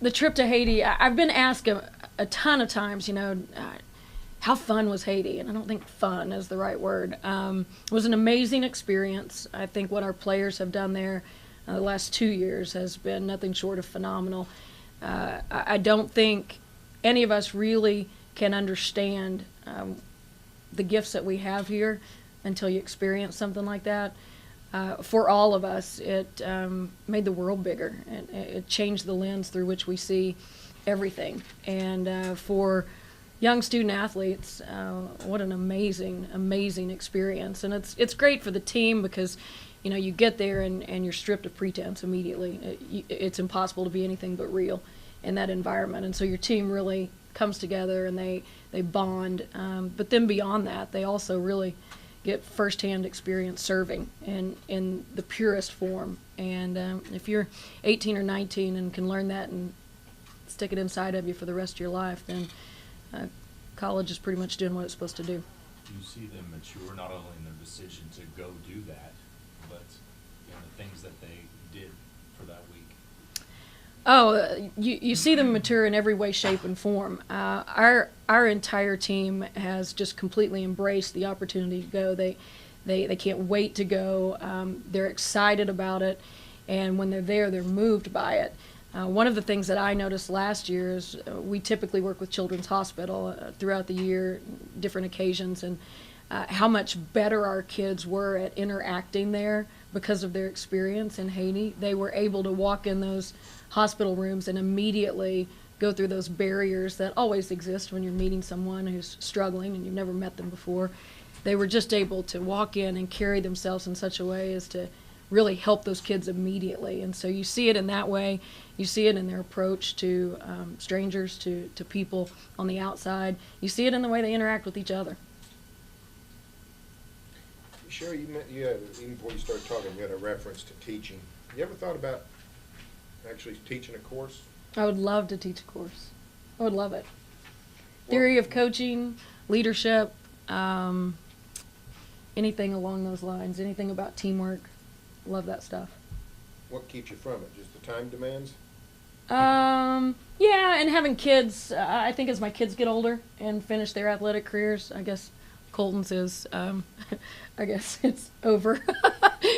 the trip to Haiti, I've been asked a ton of times, how fun was Haiti? And I don't think fun is the right word. It was an amazing experience. I think what our players have done there the last 2 years has been nothing short of phenomenal. I don't think any of us really can understand the gifts that we have here until you experience something like that. For all of us, it made the world bigger. It changed the lens through which we see everything. And for young student athletes, what an amazing experience. And it's great for the team because, you get there and you're stripped of pretense immediately. It's impossible to be anything but real in that environment. And so your team really comes together and they bond. But then beyond that, they also really get firsthand experience serving in the purest form. And if you're 18 or 19 and can learn that and stick it inside of you for the rest of your life, then college is pretty much doing what it's supposed to do. Do you see them mature not only in their decision to go do that, but the things that they did for that week? Oh, you see them mature in every way, shape, and form. Our entire team has just completely embraced the opportunity to go. They can't wait to go. They're excited about it, and when they're there, they're moved by it. One of the things that I noticed last year is we typically work with Children's Hospital throughout the year, different occasions, and how much better our kids were at interacting there because of their experience in Haiti. They were able to walk in those hospital rooms and immediately go through those barriers that always exist when you're meeting someone who's struggling and you've never met them before. They were just able to walk in and carry themselves in such a way as to really help those kids immediately. And so you see it in that way. You see it in their approach to strangers, to people on the outside. You see it in the way they interact with each other. Sherri, you had, even before you started talking, you had a reference to teaching. You ever thought about actually teaching a course? I would love to teach a course. I would love it. Theory of coaching, leadership, anything along those lines, anything about teamwork. Love that stuff. What keeps you from it? Just the time demands? Yeah, and having kids. I think as my kids get older and finish their athletic careers, I guess Colton's is, I guess it's over.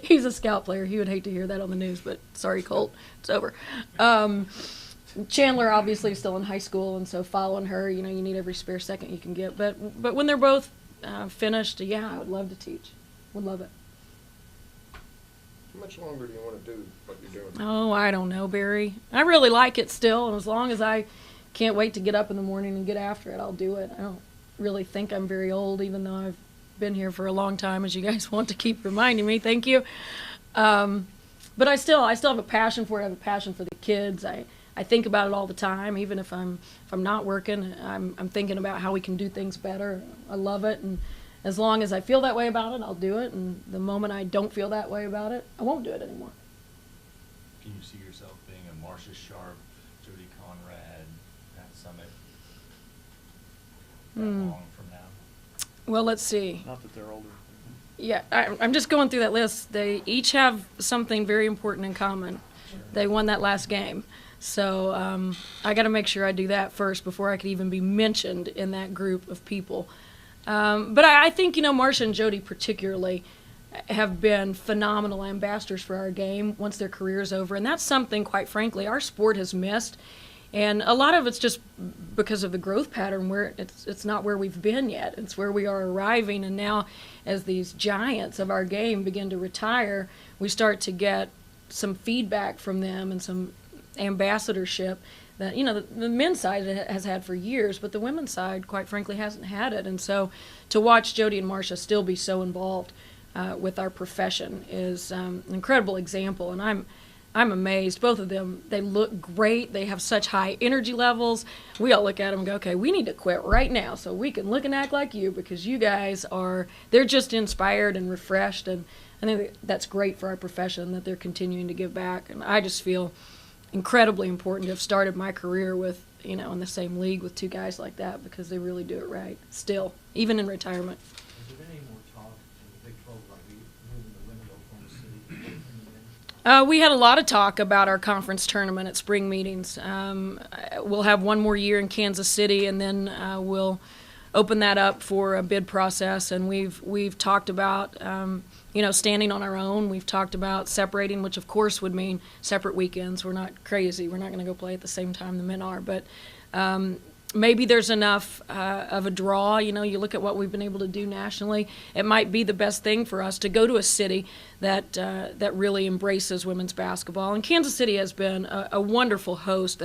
He's a scout player. He would hate to hear that on the news, but sorry, Colt, it's over. Chandler obviously is still in high school, and so following her, you need every spare second you can get. But when they're both finished, yeah, I would love to teach. Would love it. How much longer do you want to do what you're doing? Oh, I don't know, Barry. I really like it still, and as long as I can't wait to get up in the morning and get after it, I'll do it. I don't really think I'm very old, even though I've been here for a long time, as you guys want to keep reminding me. Thank you. But I still have a passion for it. I have a passion for the kids. I think about it all the time, even if I'm not working. I'm thinking about how we can do things better. I love it, and as long as I feel that way about it, I'll do it. And the moment I don't feel that way about it, I won't do it anymore. Can you see yourself being a Marsha Sharp, Jody Conrad, Pat Summit that long from now? Well, let's see. Not that they're older. Yeah, I'm just going through that list. They each have something very important in common. Sure. They won that last game. So I got to make sure I do that first before I could even be mentioned in that group of people. But I think, Marsha and Jody particularly have been phenomenal ambassadors for our game once their career is over. And that's something, quite frankly, our sport has missed. And a lot of it's just because of the growth pattern where it's not where we've been yet. It's where we are arriving. And now as these giants of our game begin to retire, we start to get some feedback from them and some ambassadorship that the men's side has had for years, but the women's side, quite frankly, hasn't had it. And so to watch Jody and Marsha still be so involved with our profession is an incredible example. And I'm amazed. Both of them, they look great. They have such high energy levels. We all look at them and go, okay, we need to quit right now so we can look and act like you, because you guys they're just inspired and refreshed. And I think that's great for our profession that they're continuing to give back. And I just feel incredibly important to have started my career with, in the same league with two guys like that, because they really do it right still, even in retirement. Is there any more talk in the Big 12 about moving the women to Oklahoma City? We had a lot of talk about our conference tournament at spring meetings. We'll have one more year in Kansas City, and then we'll open that up for a bid process. And we've talked about standing on our own. We've talked about separating, which of course would mean separate weekends. We're not crazy. We're not going to go play at the same time the men are, but maybe there's enough of a draw. You look at what we've been able to do nationally. It might be the best thing for us to go to a city that really embraces women's basketball. And Kansas City has been a wonderful host.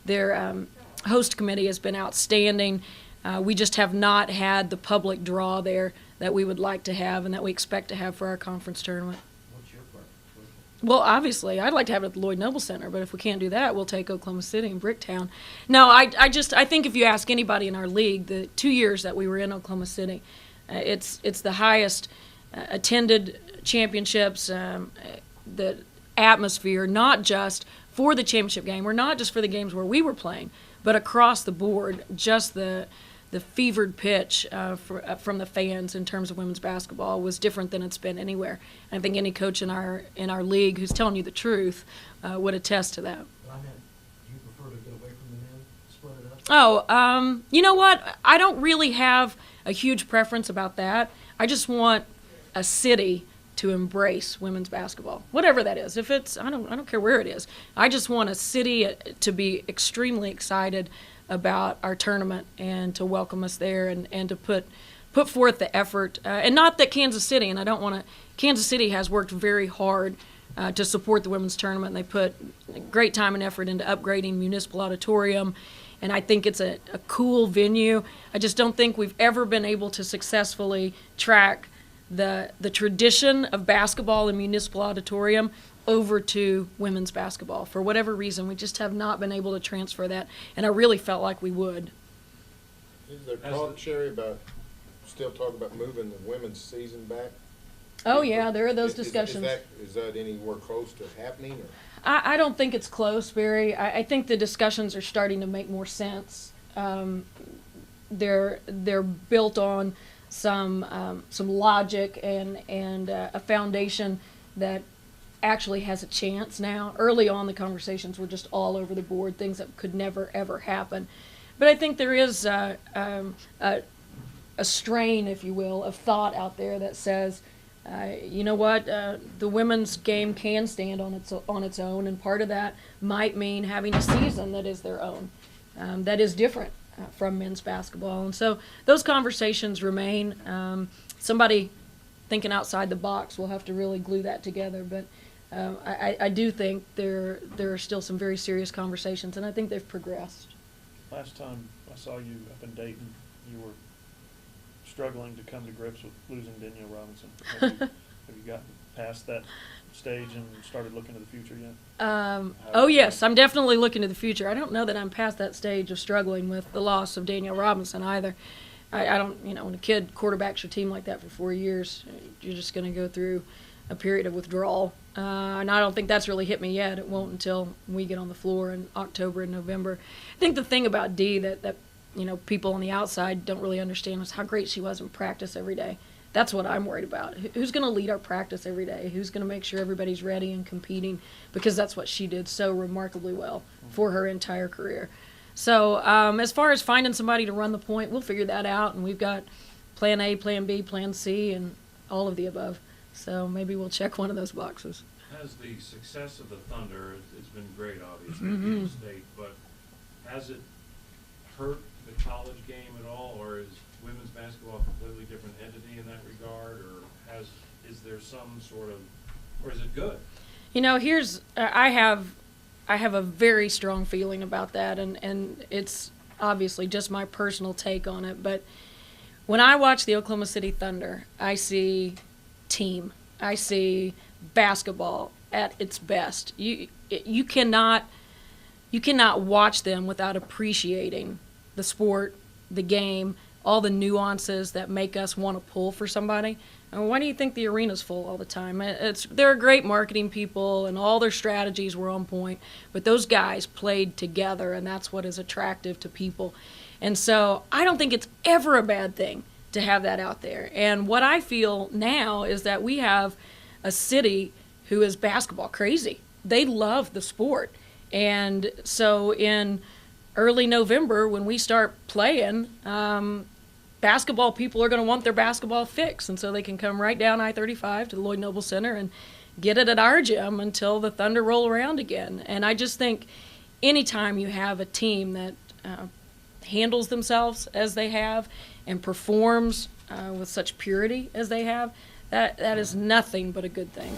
Their host committee has been outstanding. We just have not had the public draw there that we would like to have and that we expect to have for our conference tournament. What's your preference? Well, obviously, I'd like to have it at the Lloyd Noble Center, but if we can't do that, we'll take Oklahoma City and Bricktown. No, I think if you ask anybody in our league, the 2 years that we were in Oklahoma City, it's the highest attended championships, the atmosphere, not just for the championship game, or not just for the games where we were playing, but across the board, just the fevered pitch from the fans in terms of women's basketball was different than it's been anywhere. And I think any coach in our league who's telling you the truth would attest to that. Well, do you prefer to get away from the men, split it up? Oh, you know what? I don't really have a huge preference about that. I just want a city to embrace women's basketball, whatever that is. If it's, I don't care where it is. I just want a city to be extremely excited about our tournament and to welcome us there and to put forth the effort. And not that Kansas City, and I don't want to, Kansas City has worked very hard to support the women's tournament. They put great time and effort into upgrading Municipal Auditorium, and I think it's a cool venue. I just don't think we've ever been able to successfully track the tradition of basketball in Municipal Auditorium over to women's basketball. For whatever reason, we just have not been able to transfer that, and I really felt like we would. Is there talk, Sherri, still talk about moving the women's season back? Oh, yeah, there are those discussions. Is that anywhere close to happening? Or? I don't think it's close, Barry. I think the discussions are starting to make more sense. They're built on some logic and a foundation that actually has a chance now. Early on, the conversations were just all over the board, things that could never, ever happen. But I think there is a strain, if you will, of thought out there that says, you know what, the women's game can stand on its own, and part of that might mean having a season that is their own, that is different from men's basketball. And so those conversations remain. Somebody thinking outside the box will have to really glue that together, but I do think there are still some very serious conversations, and I think they've progressed. Last time I saw you up in Dayton, you were struggling to come to grips with losing Danielle Robinson. Have you gotten past that stage and started looking to the future yet? Oh, yes, I'm definitely looking to the future. I don't know that I'm past that stage of struggling with the loss of Danielle Robinson either. I don't, when a kid quarterbacks your team like that for 4 years, you're just going to go through a period of withdrawal. And I don't think that's really hit me yet. It won't until we get on the floor in October and November. I think the thing about Dee that people on the outside don't really understand is how great she was in practice every day. That's what I'm worried about. Who's going to lead our practice every day? Who's going to make sure everybody's ready and competing? Because that's what she did so remarkably well for her entire career. So as far as finding somebody to run the point, we'll figure that out. And we've got plan A, plan B, plan C, and all of the above. So maybe we'll check one of those boxes. Has the success of the Thunder, it's been great, obviously, in the state, but has it hurt the college game at all, or is women's basketball a completely different entity in that regard, or is there some sort of, or is it good? I have a very strong feeling about that, and it's obviously just my personal take on it, but when I watch the Oklahoma City Thunder, I see team. I see basketball at its best. You cannot watch them without appreciating the sport, the game, all the nuances that make us want to pull for somebody. And why do you think the arena's full all the time? They're great marketing people, and all their strategies were on point, but those guys played together, and that's what is attractive to people. And so I don't think it's ever a bad thing to have that out there. And what I feel now is that we have a city who is basketball crazy. They love the sport. And so in early November, when we start playing, basketball people are going to want their basketball fix. And so they can come right down I-35 to the Lloyd Noble Center and get it at our gym until the Thunder roll around again. And I just think anytime you have a team that handles themselves as they have and performs with such purity as they have, that is nothing but a good thing.